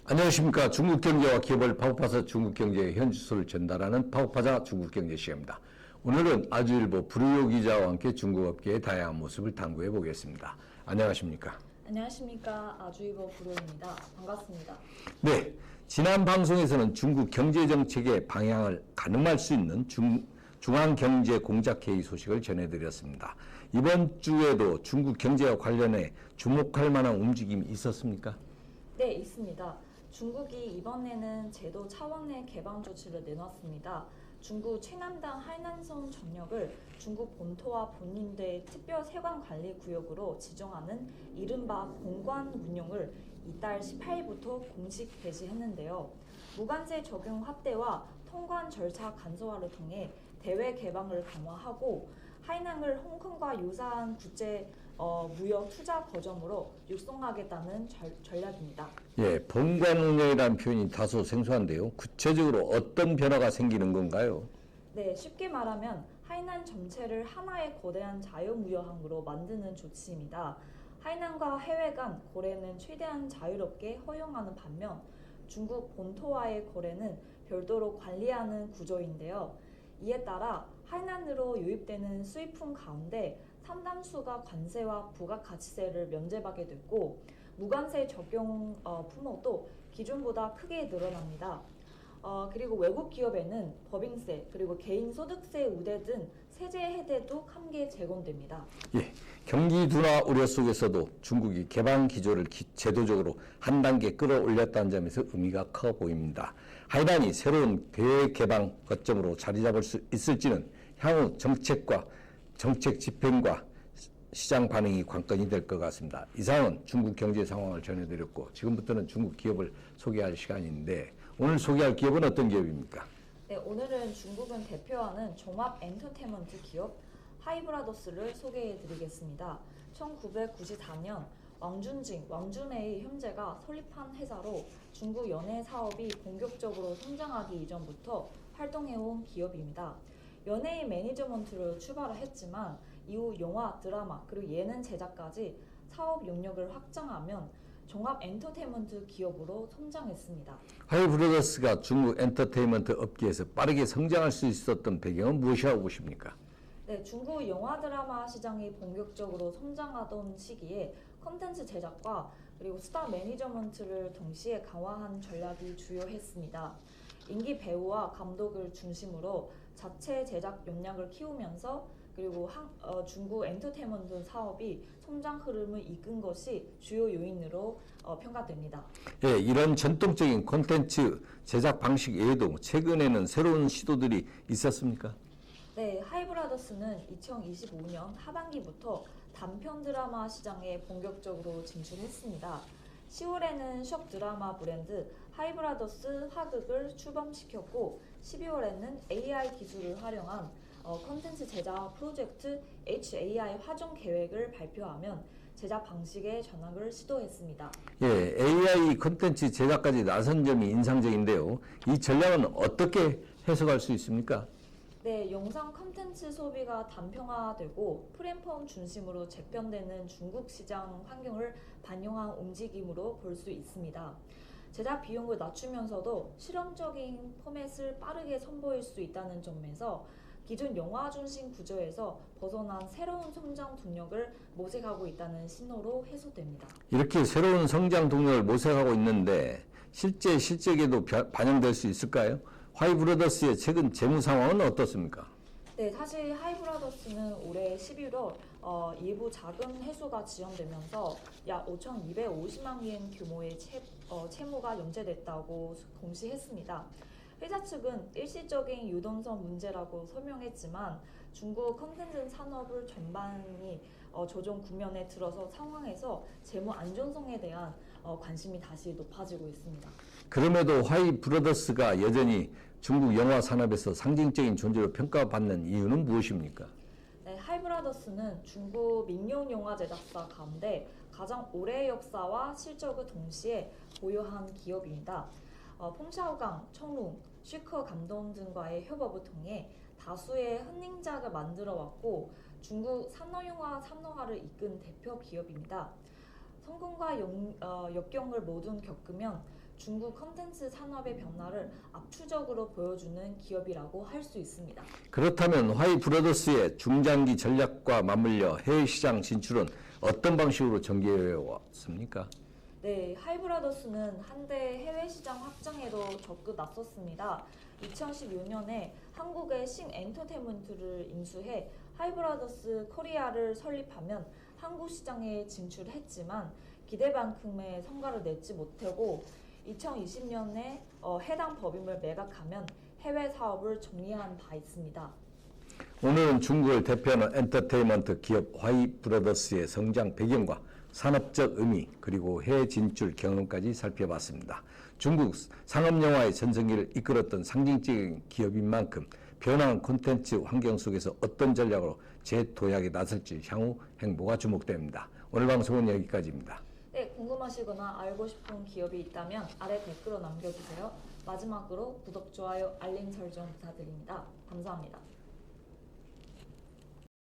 안녕하십니까. 중국 경제와 기업을 파고파서 중국 경제의 현지수를 전달하는 파고파자 중국 경제 시간입니다. 오늘은 아주일보 불우요 기자와 함께 중국 업계의 다양한 모습을 탐구해 보겠습니다. 안녕하십니까. 안녕하십니까. 아주일보 불우입니다. 반갑습니다. 네, 지난 방송에서는 중국 경제 정책의 방향을 가늠할 수 있는 중앙경제공작회의 소식을 전해드렸습니다. 이번 주에도 중국 경제와 관련해 주목할 만한 움직임이 있었습니까? 네, 있습니다. 중국이 이번에는 제도 차원의 개방 조치를 내놨습니다. 중국 최남단 하이난성 전역을 중국 본토와 본인대 특별 세관관리구역으로 지정하는 이른바 본관 운영을 이달 18일부터 공식 개시했는데요. 무관세 적용 확대와 통관 절차 간소화를 통해 대외 개방을 강화하고 하이난을 홍콩과 유사한 국제 무역 투자 거점으로 육성하겠다는 전략입니다. 예, 본관 운영이라는 표현이 다소 생소한데요. 구체적으로 어떤 변화가 생기는 건가요? 네, 쉽게 말하면 하이난 전체를 하나의 거대한 자유무역항으로 만드는 조치입니다. 하이난과 해외 간 거래는 최대한 자유롭게 허용하는 반면 중국 본토와의 거래는 별도로 관리하는 구조인데요. 이에 따라 하이난으로 유입되는 수입품 가운데 상당수가 관세와 부가가치세를 면제받게 됐고 무관세 적용 품목도 기존보다 크게 늘어납니다. 그리고 외국 기업에는 법인세 그리고 개인소득세 우대 등 세제 혜택도 함께 제공됩니다. 예, 경기 둔화 우려 속에서도 중국이 개방 기조를 제도적으로 한 단계 끌어올렸다는 점에서 의미가 커 보입니다. 하이난이 새로운 대외 개방 거점으로 자리 잡을 수 있을지는 향후 정책 집행과 시장 반응이 관건이 될 것 같습니다. 이상은 중국 경제 상황을 전해드렸고 지금부터는 중국 기업을 소개할 시간인데 오늘 소개할 기업은 어떤 기업입니까? 네, 오늘은 중국을 대표하는 종합 엔터테인먼트 기업 하이브라더스를 소개해드리겠습니다. 1994년 왕준의 형제가 설립한 회사로 중국 연예 사업이 본격적으로 성장하기 이전부터 활동해온 기업입니다. 연예인 매니저먼트로 출발을 했지만 이후 영화, 드라마, 그리고 예능 제작까지 사업 영역을 확장하면 종합 엔터테인먼트 기업으로 성장했습니다. 하이브라더스가 중국 엔터테인먼트 업계에서 빠르게 성장할 수 있었던 배경은 무엇이라고 보십니까? 네, 중국 영화 드라마 시장이 본격적으로 성장하던 시기에 콘텐츠 제작과 그리고 스타 매니저먼트를 동시에 강화한 전략이 주요했습니다. 인기 배우와 감독을 중심으로 자체 제작 역량을 키우면서 그리고 중국 엔터테인먼트 사업이 성장 흐름을 이끈 것이 주요 요인으로 평가됩니다. 예, 이런 전통적인 콘텐츠 제작 방식 외에도 최근에는 새로운 시도들이 있었습니까? 네, 하이브라더스는 2025년 하반기부터 단편 드라마 시장에 본격적으로 진출했습니다. 10월에는 숍 드라마 브랜드 하이브라더스 화극을 출범시켰고 12월에는 AI 기술을 활용한 콘텐츠 제작 프로젝트 HAI 화종 계획을 발표하면 제작 방식의 전환을 시도했습니다. 예, AI 콘텐츠 제작까지 나선 점이 인상적인데요. 이 전략은 어떻게 해석할 수 있습니까? 네, 영상 콘텐츠 소비가 단평화되고 플랫폼 중심으로 재편되는 중국 시장 환경을 반영한 움직임으로 볼 수 있습니다. 제작 비용을 낮추면서도 실험적인 포맷을 빠르게 선보일 수 있다는 점에서 기존 영화 중심 구조에서 벗어난 새로운 성장 동력을 모색하고 있다는 신호로 해석됩니다. 이렇게 새로운 성장 동력을 모색하고 있는데 실적에도 반영될 수 있을까요? 하이브라더스의 최근 재무 상황은 어떻습니까? 네, 사실 하이브라더스는 올해 11월 일부 자금 회수가 지연되면서 약 5,250만 엔 규모의 채무가 연체됐다고 공시했습니다. 회사 측은 일시적인 유동성 문제라고 설명했지만 중국 콘텐츠 산업을 전반이 조정 국면에 들어서 상황에서 재무 안전성에 대한 관심이 다시 높아지고 있습니다. 그럼에도 하이브라더스가 여전히 중국 영화 산업에서 상징적인 존재로 평가받는 이유는 무엇입니까? 네, 하이브라더스는 중국 민영 영화 제작사 가운데 가장 오래 역사와 실적을 동시에 보유한 기업입니다. 퐁샤오강, 청룽, 쉬커 감독 등과의 협업을 통해 다수의 흥행작을 만들어 왔고 중국 산업영화 산업화를 이끈 대표 기업입니다. 성공과 역경을 모두 겪으면 중국 컨텐츠 산업의 변화를 압축적으로 보여주는 기업이라고 할 수 있습니다. 그렇다면 화이브러더스의 중장기 전략과 맞물려 해외 시장 진출은 어떤 방식으로 전개해 왔습니까? 네, 하이브라더스는 한때 해외 시장 확장에도 적극 나섰습니다. 2016년에 한국의 싱 엔터테인먼트를 인수해 하이브라더스 코리아를 설립하면 한국 시장에 진출했지만 기대만큼의 성과를 내지 못하고 2020년에 해당 법인을 매각하면 해외 사업을 정리한 바 있습니다. 오늘은 중국을 대표하는 엔터테인먼트 기업 화이브러더스의 성장 배경과 산업적 의미 그리고 해외 진출 경험까지 살펴봤습니다. 중국 상업영화의 전성기를 이끌었던 상징적인 기업인 만큼 변화한 콘텐츠 환경 속에서 어떤 전략으로 재도약에 나설지 향후 행보가 주목됩니다. 오늘 방송은 여기까지입니다. 네, 궁금하시거나 알고 싶은 기업이 있다면 아래 댓글로 남겨주세요. 마지막으로 구독, 좋아요, 알림 설정 부탁드립니다. 감사합니다.